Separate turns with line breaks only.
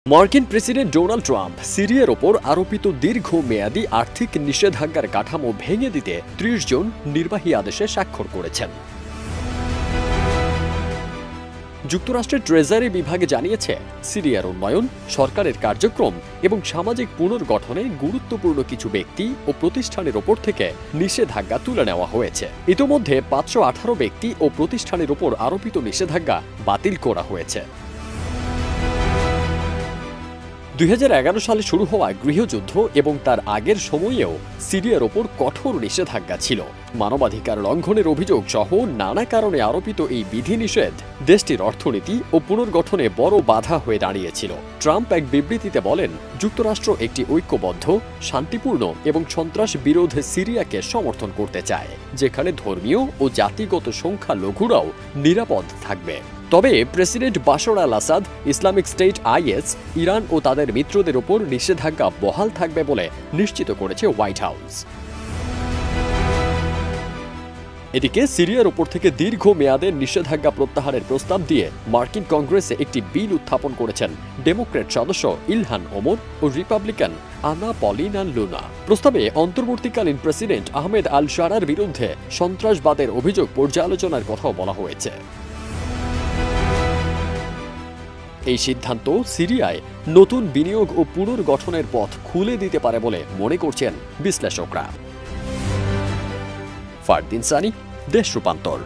মার্কিন president Donald Trump সিরিয়ার ওপর আরোপিত দীর্ঘমেয়াদী আর্থিক নিষেধাজ্ঞার কাঠামো ভেঙে দিতে ৩০ জন নির্বাহী আদেশে স্বাক্ষর করেছেন। যুক্তরাষ্ট্রের ট্রেজারি বিভাগে জানিয়েছে, সিরিয়ার উন্নয়ন, সরকারের কার্যক্রম এবং সামাজিক পুনর্গঠনে গুরুত্বপূর্ণ কিছু ব্যক্তি ও প্রতিষ্ঠানের ওপর থেকে নিষেধাজ্ঞা তুলে নেওয়া হয়েছে। ইতোমধ্যে ৫১৮ ব্যক্তি ও প্রতিষ্ঠানের ওপর আরোপিত নিষেধাজ্ঞা বাতিল করা হয়েছে। ২০১১ সালে শুরু হওয়া গৃহযুদ্ধ এবং তার আগের সময়েও সিরিয়ার ওপর কঠোর নিষেধাজ্ঞা ছিল। মানবাধিকার লঙ্ঘনের অভিযোগ সহ নানা কারণে আরোপিত এই বিধিনিষেধ দেশটির অর্থনীতি ও পুনর্গঠনে বড় বাধা হয়ে দাঁড়িয়েছিল। ট্রাম্প এক বিবৃতিতে বলেন, যুক্তরাষ্ট্র একটি ঐক্যবদ্ধ, শান্তিপূর্ণ এবং সন্ত্রাস বিরোধী সিরিয়াকে সমর্থন করতে চায়, যেখানে ধর্মীয় ও জাতিগত সংখ্যালঘুরাও নিরাপদ থাকবে। তবে president Bashar al Assad, Islamic State IS, Iran ও তাদের মিত্রদের ওপর নিষেধাজ্ঞা বহাল থাকবে বলে নিশ্চিত করেছে হোয়াইট হাউস। এদিকে সিরিয়ার উপর থেকে দীর্ঘমেয়াদের নিষেধাজ্ঞা প্রত্যাহারের প্রস্তাব দিয়ে মার্কিন কংগ্রেসে একটি বিল উত্থাপন করেছেন ডেমোক্র্যাট সদস্য ইলহান ওমর ও রিপাবলিকান আনা পলিনা লুনা। প্রস্তাবে অন্তর্বর্তীকালীন প্রেসিডেন্ট আহমেদ আল শারার বিরুদ্ধে সন্ত্রাসবাদের অভিযোগ পর্যালোচনার কথাও বলা হয়েছে। এই সিদ্ধান্ত সিরিয়ায় নতুন বিনিয়োগ ও পুনর্গঠনের পথ খুলে দিতে পারে বলে মনে করছেন বিশ্লেষকরা। ফারদিন সানি, দেশ রূপান্তর।